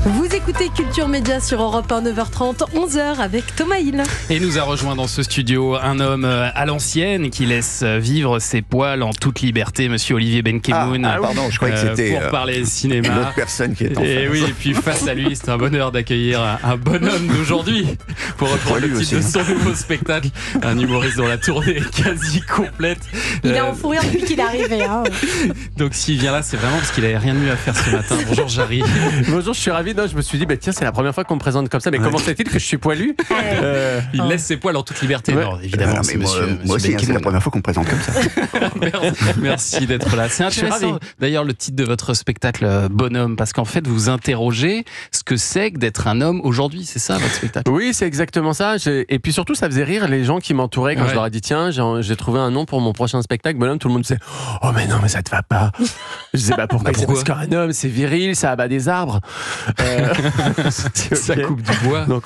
Vous écoutez Culture Média sur Europe 1, 9h30, 11h avec Thomas Hill. Et nous a rejoint dans ce studio un homme à l'ancienne qui laisse vivre ses poils en toute liberté, monsieur Olivier Benkemoun. Pardon, je croyais que c'était pour parler cinéma. une autre personne qui est en Et face. oui, et puis face à lui, c'est un bonheur d'accueillir un bonhomme d'aujourd'hui pour reprendre le titre de son nouveau spectacle. Un humoriste dont la tournée est quasi complète. Il est en fou rire depuis qu'il est arrivé. Hein. Donc s'il vient là, c'est vraiment parce qu'il avait rien de mieux à faire ce matin. Bonjour Jarry. Bonjour, je suis ravi. Non, je me suis dit, tiens, c'est la première fois qu'on me présente comme ça. Mais comment fait-il que je suis poilu? Il laisse ses poils en toute liberté. Ouais. Non, évidemment, Non, mais c'est moi aussi, monsieur c'est la première fois qu'on me présente comme ça. Merci d'être là. C'est intéressant, d'ailleurs, le titre de votre spectacle Bonhomme, parce qu'en fait, vous interrogez ce que c'est que d'être un homme aujourd'hui. C'est ça, votre spectacle? Oui, c'est exactement ça. Et puis surtout, ça faisait rire les gens qui m'entouraient quand Ouais. je leur ai dit, tiens, j'ai trouvé un nom pour mon prochain spectacle, Bonhomme. Tout le monde disait, oh, mais non, mais ça te va pas. Je disais, pourquoi? C'est parce qu'un homme, c'est viril, ça abat des arbres. Ça coupe du bois. Donc,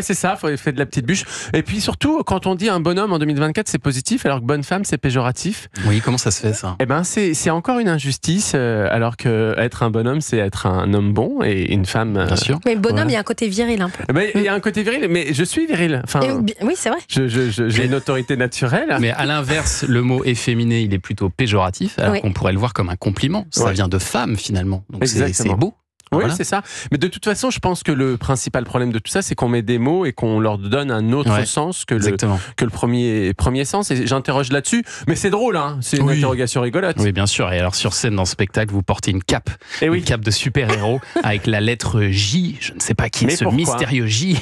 c'est ça, faut faire de la petite bûche. Et puis surtout, quand on dit un bonhomme en 2024, c'est positif, alors que bonne femme, c'est péjoratif. Oui, comment ça se fait, ça? Eh ben, c'est encore une injustice, alors que être un bonhomme, c'est être un homme bon et une femme. Bien sûr. Mais bonhomme, Voilà. il y a un côté viril un peu. Il y a un côté viril, mais je suis viril. Enfin, Oui, c'est vrai. j'ai une autorité naturelle. Mais à l'inverse, le mot efféminé, il est plutôt péjoratif, alors Oui. qu'on pourrait le voir comme un compliment. Ça Ouais. vient de femme, finalement. Donc c'est Exactement. beau. Oui, Voilà. c'est ça. Mais de toute façon, je pense que le principal problème de tout ça, c'est qu'on met des mots et qu'on leur donne un autre Ouais, sens que Exactement. le premier sens. Et j'interroge là-dessus. Mais c'est drôle, hein. C'est une Oui. interrogation rigolote. Oui, bien sûr. Et alors, sur scène, dans ce spectacle, vous portez une cape. Et oui. Une cape de super-héros avec la lettre J. Je ne sais pas qui est Mais ce pourquoi mystérieux J.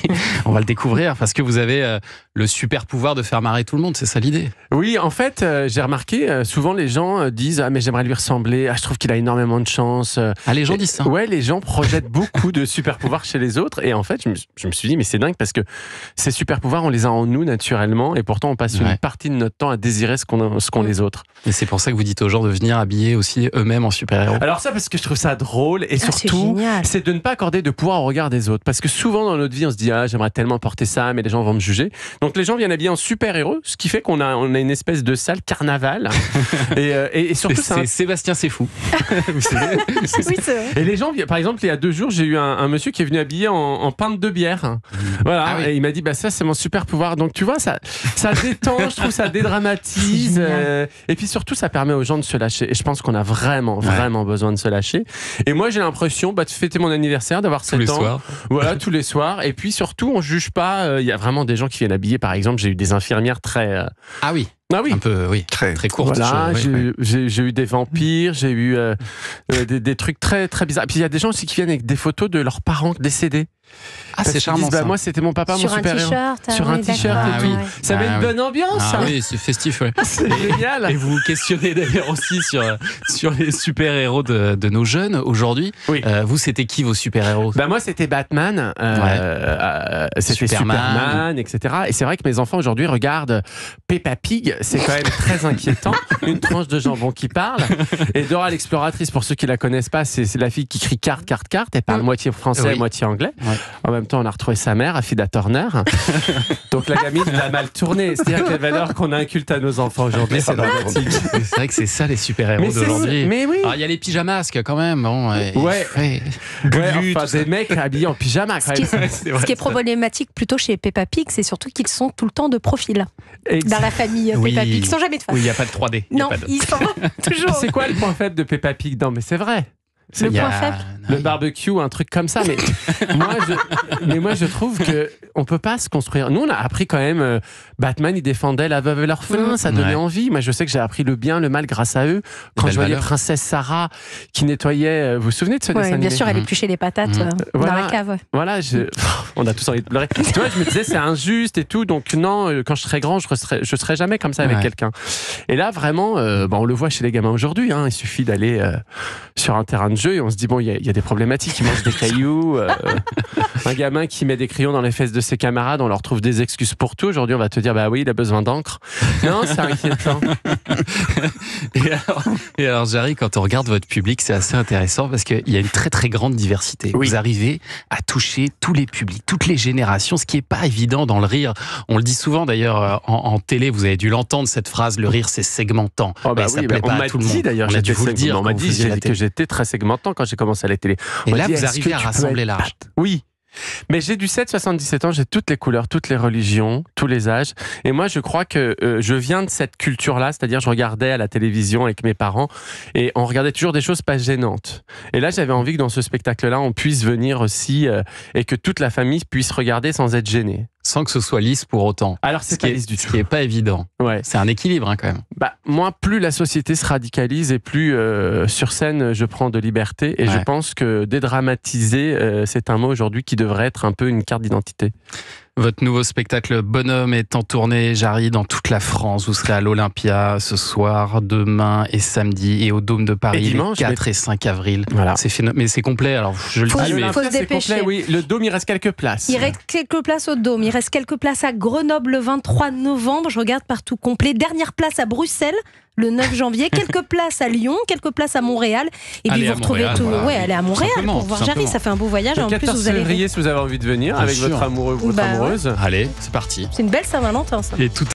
On va le découvrir parce que vous avez le super pouvoir de faire marrer tout le monde. C'est ça l'idée. Oui, en fait, j'ai remarqué, souvent les gens disent, ah, mais j'aimerais lui ressembler. Ah, je trouve qu'il a énormément de chance. Ah, les gens disent ça. Ouais, les gens projettent beaucoup de super pouvoirs chez les autres. Et en fait, je me suis dit, mais c'est dingue parce que ces super pouvoirs, on les a en nous naturellement. Et pourtant, on passe Ouais. une partie de notre temps à désirer ce qu'ont les autres. Et c'est pour ça que vous dites aux gens de venir habiller aussi eux-mêmes en super-héros. Alors ça, parce que je trouve ça drôle. Et c'est surtout, génial. c'est de ne pas accorder de pouvoir au regard des autres. Parce que souvent dans notre vie, on se dit, ah, j'aimerais tellement porter ça, mais les gens vont me juger. Donc les gens viennent habiller en super-héros, ce qui fait qu'on a une espèce de sale carnaval. et surtout, C'est Sébastien, c'est fou. Vous savez, Oui, c'est vrai. Et les gens, par exemple, il y a 2 jours, j'ai eu un monsieur qui est venu habillé en pinte de bière. Voilà. Ah oui. Et il m'a dit, ça, c'est mon super pouvoir. Donc, tu vois, ça détend, je trouve, ça dédramatise. C'est génial. Et puis surtout, ça permet aux gens de se lâcher. Et je pense qu'on a vraiment besoin de se lâcher. Et moi, j'ai l'impression de fêter mon anniversaire, d'avoir 7 ans. tous les soirs. Voilà, tous les soirs. Et puis surtout, on juge pas. Il y a vraiment des gens qui viennent habiller. Par exemple, j'ai eu des infirmières très. Ah oui. Ah oui. Un peu, oui. Très. Très courte. Voilà, oui. j'ai eu des vampires, j'ai eu des trucs très très bizarres. Et puis il y a des gens aussi qui viennent avec des photos de leurs parents décédés. Ah, Parce c'est qu'ils charmant. disent, ça. moi c'était mon papa, Sur mon un super-héros. t-shirt. Sur un t-shirt Ah et tout. oui. Ça met Ah une oui. bonne ambiance. Ah ça. oui, c'est festif. Ouais. C'est génial. Et vous vous questionnez d'ailleurs aussi sur les super-héros de nos jeunes aujourd'hui. Oui. Vous, c'était qui vos super-héros? Bah moi c'était Batman, c'était Superman, etc. Et c'est vrai que mes enfants aujourd'hui regardent Peppa Pig, c'est quand même très inquiétant, une tranche de jambon qui parle. Et Dora l'exploratrice, pour ceux qui la connaissent pas, c'est la fille qui crie carte, carte, carte. Elle parle moitié français, Oui. moitié anglais. Ouais. En même temps, on a retrouvé sa mère, Affida Turner. Donc la gamine l'a mal tournée. C'est-à-dire quelle valeur qu'on inculte à nos enfants aujourd'hui, c'est dramatique. C'est vrai que c'est ça les super-héros Mais c'est- d'aujourd'hui. mais oui. Alors, il y a les pyjamasques quand même. Bon, Ouais. Ouais, Ouais, enfin, des mecs habillés en pyjama quand Ce qui même. est, ce qui est problématique plutôt chez Peppa Pig, c'est surtout qu'ils sont tout le temps de profil dans la famille Oui. Peppa Pig. Ils sont jamais de face. Oui, il n'y a pas de 3D. Il y a Non, pas de- ils sont toujours. C'est quoi le point faible de Peppa Pig? Non, mais c'est vrai. Le Il y a- point faible. Le barbecue, un truc comme ça. Mais moi, je trouve que on peut pas se construire. Nous, on a appris quand même. Batman, il défendait la veuve et l'orphelin. Ça donnait Ouais. envie. Moi, je sais que j'ai appris le bien, le mal grâce à eux. Quand belles je voyais valeurs. Princesse Sarah qui nettoyait. Vous vous souvenez de ce dessin Ouais, bien animé? sûr, elle épluchait les patates dans Voilà. la cave. Ouais. Voilà, on a tous envie de pleurer. Tu vois, je me disais c'est injuste et tout, donc non, quand je serai grand, je serai jamais comme ça avec Ouais. quelqu'un. Et là, vraiment, on le voit chez les gamins aujourd'hui. Il suffit d'aller sur un terrain de jeu et on se dit bon, il y a des problématiques. Ils mangent des cailloux. Un gamin qui met des crayons dans les fesses de ses camarades, on leur trouve des excuses pour tout. Aujourd'hui, on va te dire bah oui, il a besoin d'encre. Non, c'est inquiétant. Et alors, Jarry, quand on regarde votre public, c'est assez intéressant parce qu'il y a une très très grande diversité. Oui. Vous arrivez à toucher tous les publics. toutes les générations, ce qui n'est pas évident dans le rire. On le dit souvent d'ailleurs en télé, vous avez dû l'entendre cette phrase, le rire c'est segmentant. Oh bah ça oui, plaît pas à tout le monde. D'ailleurs, on a dû vous le dire. On m'a dit que j'étais très segmentant quand j'ai commencé à la télé. Et là, vous arrivez à rassembler large. Oui. Mais j'ai du 7-77 ans, j'ai toutes les couleurs, toutes les religions, tous les âges. Et moi, je crois que je viens de cette culture-là, c'est-à-dire je regardais à la télévision avec mes parents et on regardait toujours des choses pas gênantes. Et là, j'avais envie que dans ce spectacle-là, on puisse venir aussi et que toute la famille puisse regarder sans être gênée. Sans que ce soit lisse pour autant. Alors, c'est pas lisse du tout. Ce qui n'est pas évident. Ouais. C'est un équilibre quand même. Bah, moi, plus la société se radicalise et plus sur scène, je prends de liberté. Et je pense que dédramatiser, c'est un mot aujourd'hui qui devrait être un peu une carte d'identité. Votre nouveau spectacle Bonhomme est en tournée, Jarry, dans toute la France. Vous serez à l'Olympia ce soir, demain et samedi, et au Dôme de Paris dimanche, les 4 et 5 avril. Voilà. Mais c'est complet, alors je le dis. Mais faut se dépêcher. Complet, oui. Le Dôme, il reste quelques places. Il reste quelques places au Dôme, il reste quelques places à Grenoble le 23 novembre. Je regarde partout complet. Dernière place à Bruxelles le 9 janvier. Quelques places à Lyon, quelques places à Montréal. Et puis vous retrouvez tout. Voilà. Ouais, allez à Montréal pour voir Jarry. Ça fait un beau voyage. Le en 14 plus, vous allez. février, si vous avez envie de venir avec votre amoureux ou votre amoureuse. Allez, c'est parti. C'est une belle Saint-Valentin, ça. Et tout